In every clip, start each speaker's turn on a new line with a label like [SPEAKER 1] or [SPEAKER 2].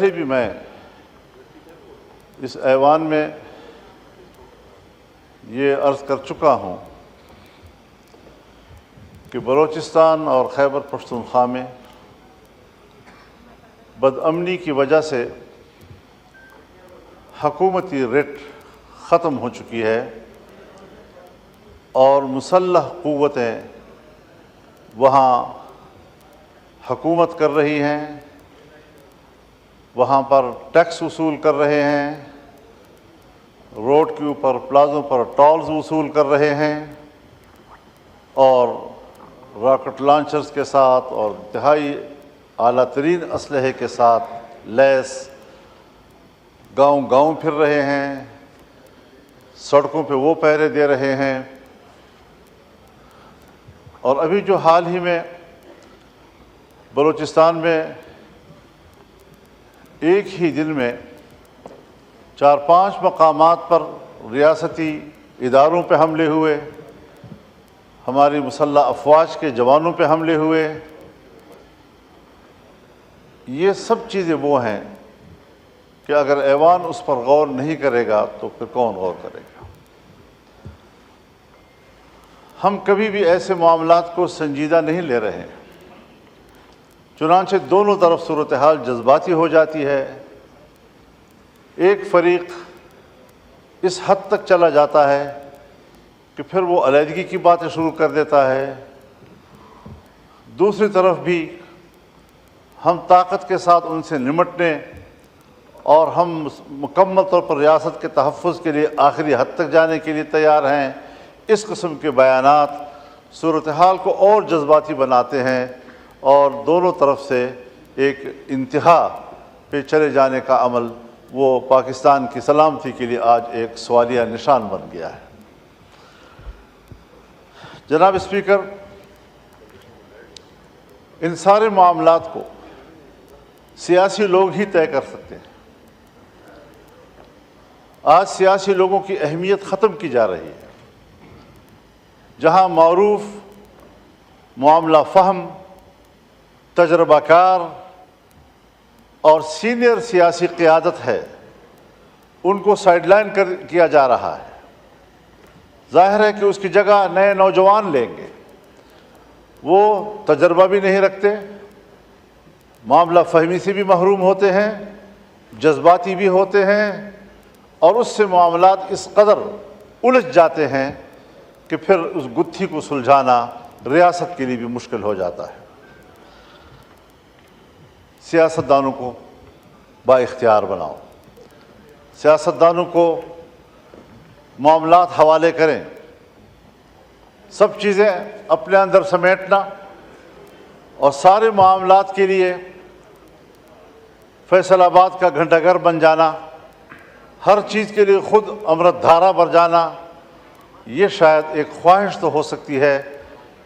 [SPEAKER 1] پہلے بھی میں اس ایوان میں یہ عرض کر چکا ہوں کہ بلوچستان اور خیبر پختونخوا میں بدامنی کی وجہ سے حکومتی رٹ ختم ہو چکی ہے اور مسلح قوتیں وہاں حکومت کر رہی ہیں، وہاں پر ٹیکس وصول کر رہے ہیں، روڈ کے اوپر پلازوں پر ٹولز وصول کر رہے ہیں اور راکٹ لانچرز کے ساتھ اور انتہائی اعلیٰ ترین اسلحے کے ساتھ لیس گاؤں گاؤں پھر رہے ہیں، سڑکوں پہ وہ پہرے دے رہے ہیں۔ اور ابھی جو حال ہی میں بلوچستان میں ایک ہی دن میں 4-5 مقامات پر ریاستی اداروں پہ حملے ہوئے، ہماری مسلح افواج کے جوانوں پہ حملے ہوئے، یہ سب چیزیں وہ ہیں کہ اگر ایوان اس پر غور نہیں کرے گا تو پھر کون غور کرے گا؟ ہم کبھی بھی ایسے معاملات کو سنجیدہ نہیں لے رہے ہیں، چنانچہ دونوں طرف صورتحال جذباتی ہو جاتی ہے۔ ایک فریق اس حد تک چلا جاتا ہے کہ پھر وہ علیحدگی کی باتیں شروع کر دیتا ہے، دوسری طرف بھی ہم طاقت کے ساتھ ان سے نمٹنے اور ہم مکمل طور پر ریاست کے تحفظ کے لیے آخری حد تک جانے کے لیے تیار ہیں۔ اس قسم کے بیانات صورتحال کو اور جذباتی بناتے ہیں اور دونوں طرف سے ایک انتہا پہ چلے جانے کا عمل وہ پاکستان کی سلامتی کے لیے آج ایک سوالیہ نشان بن گیا ہے۔ جناب اسپیکر، ان سارے معاملات کو سیاسی لوگ ہی طے کر سکتے ہیں۔ آج سیاسی لوگوں کی اہمیت ختم کی جا رہی ہے۔ جہاں معروف معاملہ فہم، تجربہ کار اور سینئر سیاسی قیادت ہے، ان کو سائیڈ لائن کیا جا رہا ہے۔ ظاہر ہے کہ اس کی جگہ نئے نوجوان لیں گے، وہ تجربہ بھی نہیں رکھتے، معاملہ فہمی سے بھی محروم ہوتے ہیں، جذباتی بھی ہوتے ہیں اور اس سے معاملات اس قدر الجھ جاتے ہیں کہ پھر اس گتھی کو سلجھانا ریاست کے لیے بھی مشکل ہو جاتا ہے۔ سیاستدانوں کو با اختیار بناؤ، سیاستدانوں کو معاملات حوالے کریں، سب چیزیں اپنے اندر سمیٹنا اور سارے معاملات کے لیے فیصل آباد کا گھنٹہ گھر بن جانا، ہر چیز کے لیے خود امرت دھارا بھر جانا، یہ شاید ایک خواہش تو ہو سکتی ہے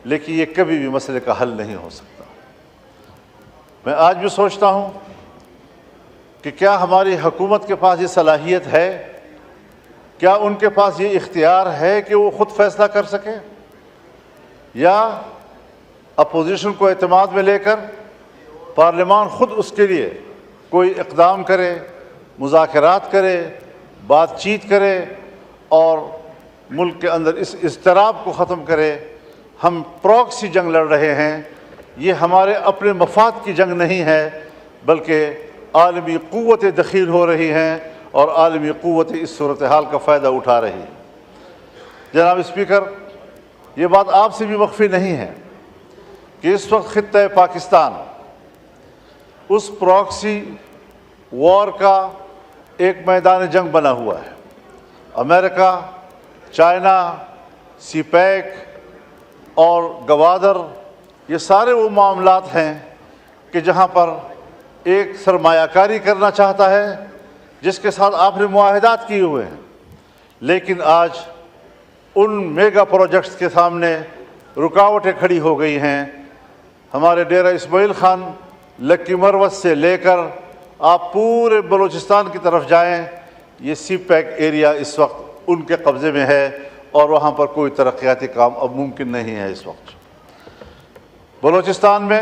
[SPEAKER 1] لیکن یہ کبھی بھی مسئلے کا حل نہیں ہو سکتا۔ میں آج بھی سوچتا ہوں کہ کیا ہماری حکومت کے پاس یہ صلاحیت ہے، کیا ان کے پاس یہ اختیار ہے کہ وہ خود فیصلہ کر سکیں، یا اپوزیشن کو اعتماد میں لے کر پارلیمان خود اس کے لیے کوئی اقدام کرے، مذاکرات کرے، بات چیت کرے اور ملک کے اندر اس اضطراب کو ختم کرے؟ ہم پراکسی جنگ لڑ رہے ہیں، یہ ہمارے اپنے مفاد کی جنگ نہیں ہے بلکہ عالمی قوتیں دخیل ہو رہی ہیں اور عالمی قوتیں اس صورتحال کا فائدہ اٹھا رہی ہیں۔ جناب اسپیکر، یہ بات آپ سے بھی مخفی نہیں ہے کہ اس وقت خطہ پاکستان اس پراکسی وار کا ایک میدان جنگ بنا ہوا ہے۔ امریکہ، چائنا، سی پیک اور گوادر، یہ سارے وہ معاملات ہیں کہ جہاں پر ایک سرمایہ کاری کرنا چاہتا ہے جس کے ساتھ آپ نے معاہدات کیے ہوئے ہیں، لیکن آج ان میگا پروجیکٹس کے سامنے رکاوٹیں کھڑی ہو گئی ہیں۔ ہمارے ڈیرہ اسماعیل خان لکی مروت سے لے کر آپ پورے بلوچستان کی طرف جائیں، یہ سی پیک ایریا اس وقت ان کے قبضے میں ہے اور وہاں پر کوئی ترقیاتی کام اب ممکن نہیں ہے۔ اس وقت بلوچستان میں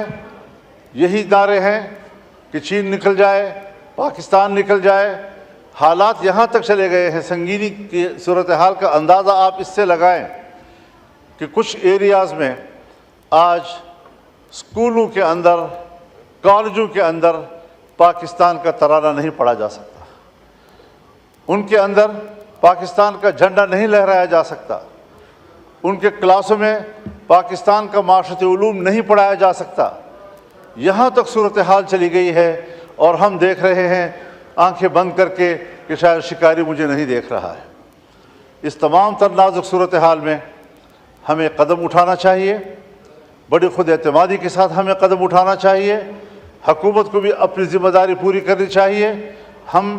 [SPEAKER 1] یہی نعرے ہیں کہ چین نکل جائے، پاکستان نکل جائے، حالات یہاں تک چلے گئے ہیں، سنگینی کی صورتحال کا اندازہ آپ اس سے لگائیں کہ کچھ ایریاز میں آج اسکولوں کے اندر، کالجوں کے اندر پاکستان کا ترانہ نہیں پڑھا جا سکتا، ان کے اندر پاکستان کا جھنڈا نہیں لہرایا جا سکتا، ان کے کلاسوں میں پاکستان کا معاشرتی علوم نہیں پڑھایا جا سکتا۔ یہاں تک صورتحال چلی گئی ہے اور ہم دیکھ رہے ہیں آنکھیں بند کر کے کہ شاید شکاری مجھے نہیں دیکھ رہا ہے۔ اس تمام تر نازک صورتحال میں ہمیں قدم اٹھانا چاہیے، بڑی خود اعتمادی کے ساتھ ہمیں قدم اٹھانا چاہیے، حکومت کو بھی اپنی ذمہ داری پوری کرنی چاہیے۔ ہم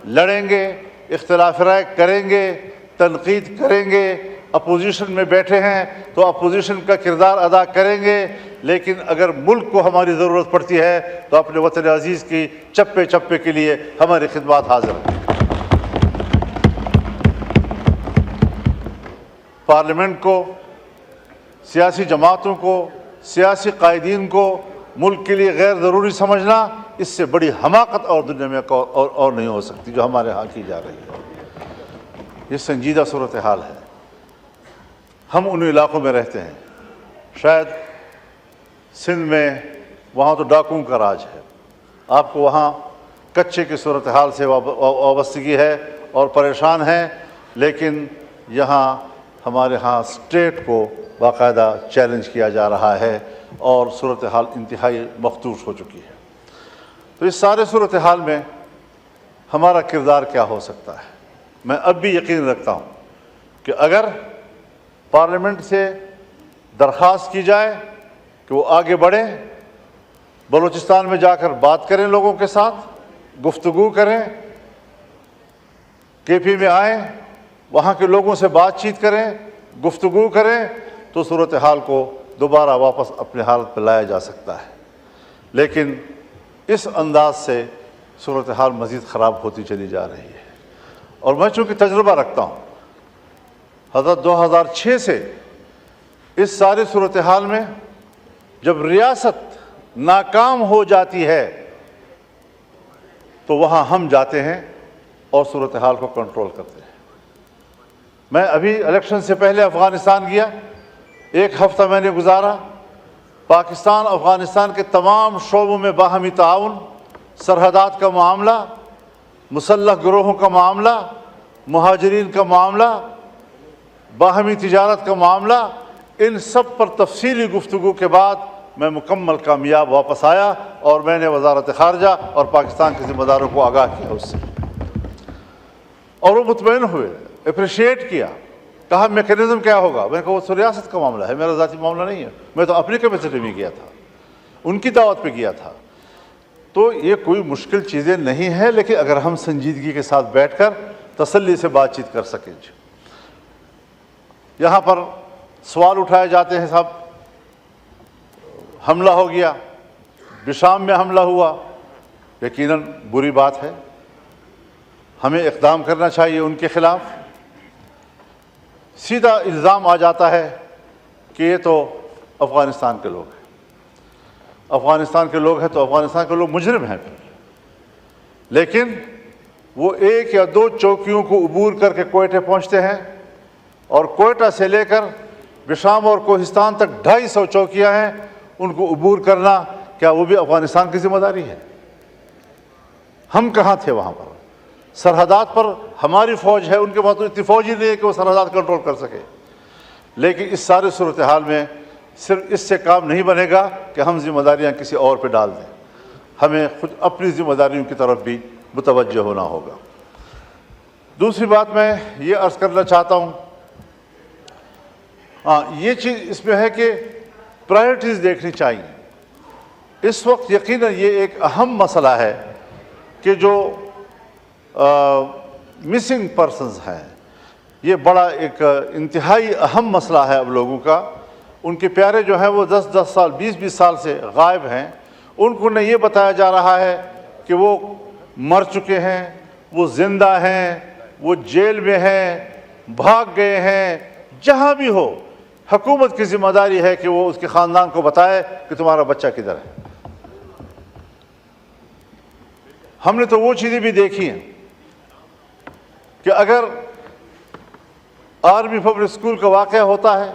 [SPEAKER 1] لڑیں گے، اختلاف رائے کریں گے، تنقید کریں گے، اپوزیشن میں بیٹھے ہیں تو اپوزیشن کا کردار ادا کریں گے، لیکن اگر ملک کو ہماری ضرورت پڑتی ہے تو اپنے وطن عزیز کی چپے چپے کے لیے ہماری خدمات حاضر ہیں۔ پارلیمنٹ کو، سیاسی جماعتوں کو، سیاسی قائدین کو ملک کے لیے غیر ضروری سمجھنا، اس سے بڑی حماقت اور دنیا میں اور نہیں ہو سکتی جو ہمارے ہاں کی جا رہی ہے۔ یہ سنجیدہ صورتحال ہے۔ ہم ان علاقوں میں رہتے ہیں، شاید سندھ میں وہاں تو ڈاکوؤں کا راج ہے، آپ کو وہاں کچے کی صورتحال سے وابستگی ہے اور پریشان ہیں، لیکن یہاں ہمارے ہاں اسٹیٹ کو باقاعدہ چیلنج کیا جا رہا ہے اور صورتحال انتہائی مخدوش ہو چکی ہے۔ تو اس سارے صورتحال میں ہمارا کردار کیا ہو سکتا ہے؟ میں اب بھی یقین رکھتا ہوں کہ اگر پارلیمنٹ سے درخواست کی جائے کہ وہ آگے بڑھیں، بلوچستان میں جا کر بات کریں، لوگوں کے ساتھ گفتگو کریں، کے پی میں آئیں، وہاں کے لوگوں سے بات چیت کریں، گفتگو کریں، تو صورتحال کو دوبارہ واپس اپنے حالت پہ لایا جا سکتا ہے۔ لیکن اس انداز سے صورتحال مزید خراب ہوتی چلی جا رہی ہے، اور میں چونکہ تجربہ رکھتا ہوں، حضرت 2006 سے اس ساری صورتحال میں جب ریاست ناکام ہو جاتی ہے تو وہاں ہم جاتے ہیں اور صورتحال کو کنٹرول کرتے ہیں۔ میں ابھی الیکشن سے پہلے افغانستان گیا، 1 ہفتہ میں نے گزارا، پاکستان افغانستان کے تمام شعبوں میں باہمی تعاون، سرحدات کا معاملہ، مسلح گروہوں کا معاملہ، مہاجرین کا معاملہ، باہمی تجارت کا معاملہ، ان سب پر تفصیلی گفتگو کے بعد میں مکمل کامیاب واپس آیا، اور میں نے وزارت خارجہ اور پاکستان کے ذمہ داروں کو آگاہ کیا اس سے، اور وہ مطمئن ہوئے، اپریشیٹ کیا، کہا میکینزم کیا ہوگا؟ میں نے کہا وہ ریاست کا معاملہ ہے، میرا ذاتی معاملہ نہیں ہے، میں تو اپنی کیپیسٹی میں گیا تھا، ان کی دعوت پہ گیا تھا۔ تو یہ کوئی مشکل چیزیں نہیں ہیں، لیکن اگر ہم سنجیدگی کے ساتھ بیٹھ کر تسلی سے بات چیت کر سکیں۔ یہاں پر سوال اٹھائے جاتے ہیں، صاحب حملہ ہو گیا، بشام میں حملہ ہوا، یقیناً بری بات ہے، ہمیں اقدام کرنا چاہیے ان کے خلاف۔ سیدھا الزام آ جاتا ہے کہ یہ تو افغانستان کے لوگ ہیں، افغانستان کے لوگ ہیں تو افغانستان کے لوگ مجرم ہیں پھر۔ لیکن وہ 1 یا 2 چوکیوں کو عبور کر کے کوئٹہ پہنچتے ہیں، اور کوئٹہ سے لے کر بشام اور کوہستان تک 250 چوکیاں ہیں، ان کو عبور کرنا کیا وہ بھی افغانستان کی ذمہ داری ہے؟ ہم کہاں تھے وہاں پر؟ سرحدات پر ہماری فوج ہے، ان کے پاس تو اتنی فوج ہی نہیں ہے کہ وہ سرحدات کنٹرول کر سکے۔ لیکن اس سارے صورتحال میں صرف اس سے کام نہیں بنے گا کہ ہم ذمہ داریاں کسی اور پہ ڈال دیں، ہمیں خود اپنی ذمہ داریوں کی طرف بھی متوجہ ہونا ہوگا۔ دوسری بات میں یہ عرض کرنا چاہتا ہوں، یہ چیز اس میں ہے کہ پرائرٹیز دیکھنی چاہیے۔ اس وقت یقیناً یہ ایک اہم مسئلہ ہے کہ جو مسنگ پرسنز ہیں، یہ بڑا ایک انتہائی اہم مسئلہ ہے اب لوگوں کا۔ ان کے پیارے جو ہیں وہ 10 سال 20 سال سے غائب ہیں، ان کو نہ یہ بتایا جا رہا ہے کہ وہ مر چکے ہیں، وہ زندہ ہیں، وہ جیل میں ہیں، بھاگ گئے ہیں، جہاں بھی ہو حکومت کی ذمہ داری ہے کہ وہ اس کے خاندان کو بتائے کہ تمہارا بچہ کدھر ہے۔ ہم نے تو وہ چیزیں بھی دیکھی ہیں کہ اگر آرمی پبلک اسکول کا واقعہ ہوتا ہے،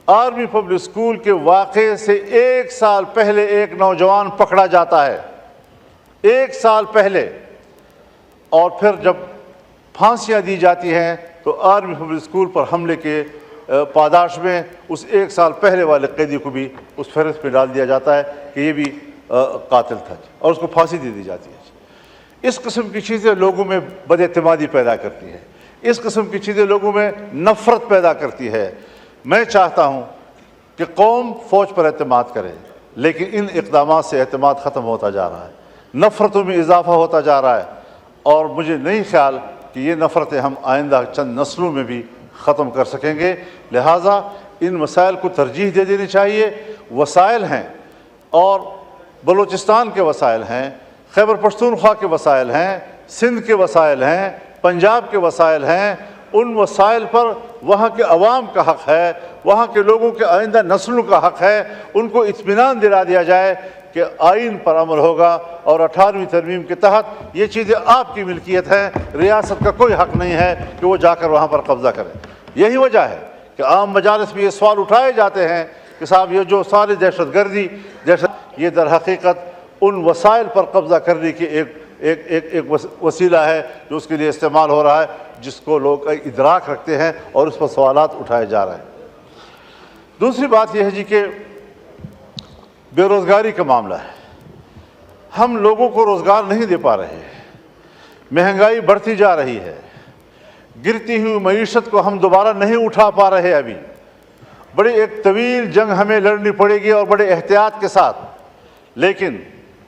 [SPEAKER 1] آرمی پبلک اسکول کے واقعے سے 1 سال پہلے ایک نوجوان پکڑا جاتا ہے، 1 سال پہلے، اور پھر جب پھانسیاں دی جاتی ہیں تو آرمی پبلک اسکول پر حملے کے پاداش میں اس 1 سال پہلے والے قیدی کو بھی اس فہرست میں ڈال دیا جاتا ہے کہ یہ بھی قاتل تھا، اور اس کو پھانسی دے دی جاتی ہے۔ اس قسم کی چیزیں لوگوں میں بد اعتمادی پیدا کرتی ہیں، اس قسم کی چیزیں لوگوں میں نفرت پیدا کرتی ہے۔ میں چاہتا ہوں کہ قوم فوج پر اعتماد کرے، لیکن ان اقدامات سے اعتماد ختم ہوتا جا رہا ہے، نفرتوں میں اضافہ ہوتا جا رہا ہے، اور مجھے نہیں خیال کہ یہ نفرتیں ہم آئندہ چند نسلوں میں بھی ختم کر سکیں گے۔ لہٰذا ان مسائل کو ترجیح دے دینی چاہیے۔ وسائل ہیں، اور بلوچستان کے وسائل ہیں، خیبر پختونخوا کے وسائل ہیں، سندھ کے وسائل ہیں، پنجاب کے وسائل ہیں۔ ان وسائل پر وہاں کے عوام کا حق ہے، وہاں کے لوگوں کے آئندہ نسلوں کا حق ہے، ان کو اطمینان دلا دیا جائے کہ آئین پر عمل ہوگا، اور 18ویں ترمیم کے تحت یہ چیزیں آپ کی ملکیت ہیں، ریاست کا کوئی حق نہیں ہے کہ وہ جا کر وہاں پر قبضہ کرے۔ یہی وجہ ہے کہ عام مجالس میں یہ سوال اٹھائے جاتے ہیں کہ صاحب یہ جو ساری دہشت گردی یہ در حقیقت ان وسائل پر قبضہ کرنے کی ایک وسیلہ ہے جو اس کے لیے استعمال ہو رہا ہے، جس کو لوگ ادراک رکھتے ہیں، اور اس پر سوالات اٹھائے جا رہے ہیں۔ دوسری بات یہ ہے جی کہ بے روزگاری کا معاملہ ہے۔ ہم لوگوں کو روزگار نہیں دے پا رہے ہیں، مہنگائی بڑھتی جا رہی ہے، گرتی ہوئی معیشت کو ہم دوبارہ نہیں اٹھا پا رہے۔ ابھی بڑی ایک طویل جنگ ہمیں لڑنی پڑے گی، اور بڑے احتیاط کے ساتھ۔ لیکن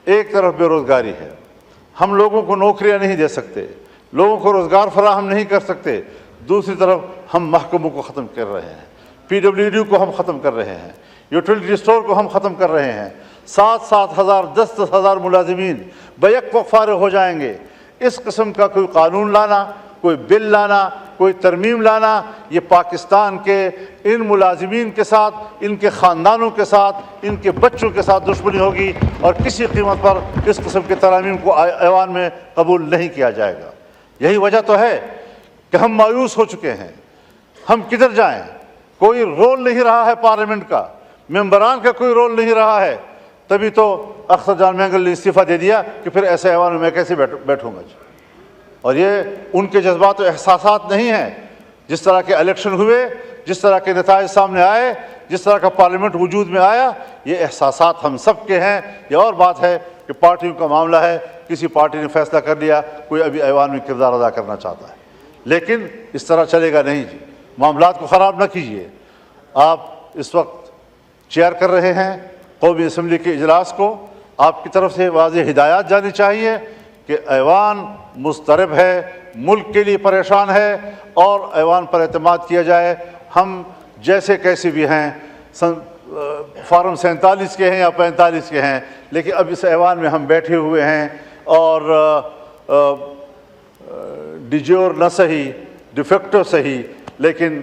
[SPEAKER 1] ایک طرف بے روزگاری ہے، ہم لوگوں کو نوکریاں نہیں دے سکتے، لوگوں کو روزگار فراہم نہیں کر سکتے۔ دوسری طرف ہم محکموں کو ختم کر رہے ہیں، PWD کو ہم ختم کر رہے ہیں، یوٹیلیٹی اسٹور کو ہم ختم کر رہے ہیں۔ 7-7 ہزار 10-10 ہزار ملازمین بیک وقت فارغ ہو جائیں گے۔ اس قسم کا کوئی قانون لانا، کوئی بل لانا، کوئی ترمیم لانا، یہ پاکستان کے ان ملازمین کے ساتھ، ان کے خاندانوں کے ساتھ، ان کے بچوں کے ساتھ دشمنی ہوگی، اور کسی قیمت پر اس قسم کے ترامیم کو ایوان میں قبول نہیں کیا جائے گا۔ یہی وجہ تو ہے کہ ہم مایوس ہو چکے ہیں۔ ہم کدھر جائیں؟ کوئی رول نہیں رہا ہے پارلیمنٹ کا، ممبران کا کوئی رول نہیں رہا ہے۔ تبھی تو اختر جان مینگل نے استعفیٰ دے دیا کہ پھر ایسے ایوان میں کیسے بیٹھوں گا۔ اور یہ ان کے جذبات و احساسات نہیں ہیں۔ جس طرح کے الیکشن ہوئے، جس طرح کے نتائج سامنے آئے، جس طرح کا پارلیمنٹ وجود میں آیا، یہ احساسات ہم سب کے ہیں۔ یہ اور بات ہے کہ پارٹیوں کا معاملہ ہے، کسی پارٹی نے فیصلہ کر لیا، کوئی ابھی ایوان میں کردار ادا کرنا چاہتا ہے، لیکن اس طرح چلے گا نہیں جی۔ معاملات کو خراب نہ کیجیے۔ آپ اس وقت چیئر کر رہے ہیں قومی اسمبلی کے اجلاس کو، آپ کی طرف سے واضح ہدایات جانی چاہیے کہ ایوان مضطرب ہے، ملک کے لیے پریشان ہے، اور ایوان پر اعتماد کیا جائے۔ ہم جیسے کیسے بھی ہیں، فارم 47 کے ہیں یا 45 کے ہیں، لیکن اب اس ایوان میں ہم بیٹھے ہوئے ہیں، اور ڈیجور نہ صحیح، ڈیفیکٹو صحیح، لیکن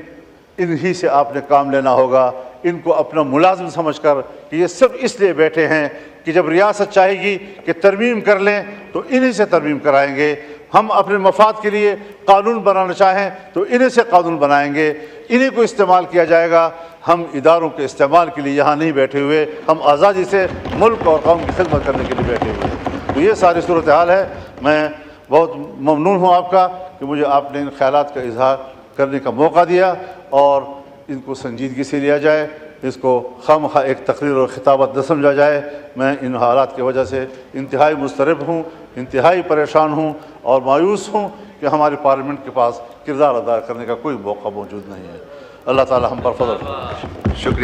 [SPEAKER 1] انہی سے آپ نے کام لینا ہوگا۔ ان کو اپنا ملازم سمجھ کر کہ یہ صرف اس لیے بیٹھے ہیں کہ جب ریاست چاہے گی کہ ترمیم کر لیں تو انہی سے ترمیم کرائیں گے۔ ہم اپنے مفاد کے لیے قانون بنانا چاہیں تو انہی سے قانون بنائیں گے، انہی کو استعمال کیا جائے گا۔ ہم اداروں کے استعمال کے لیے یہاں نہیں بیٹھے ہوئے، ہم آزادی سے ملک اور قوم کی خدمت کرنے کے لیے بیٹھے ہوئے ہیں۔ تو یہ ساری صورتحال ہے۔ میں بہت ممنون ہوں آپ کا کہ مجھے آپ نے ان خیالات کا اظہار کرنے کا موقع دیا، اور ان کو سنجیدگی سے لیا جائے، اس کو خواہ ایک تقریر اور خطابت نہ سمجھا جائے۔ میں ان حالات کی وجہ سے انتہائی مضطرب ہوں، انتہائی پریشان ہوں، اور مایوس ہوں کہ ہماری پارلیمنٹ کے پاس کردار ادا کرنے کا کوئی موقع موجود نہیں ہے۔ اللہ تعالی ہم پر فضل فرمائے۔
[SPEAKER 2] شکریہ۔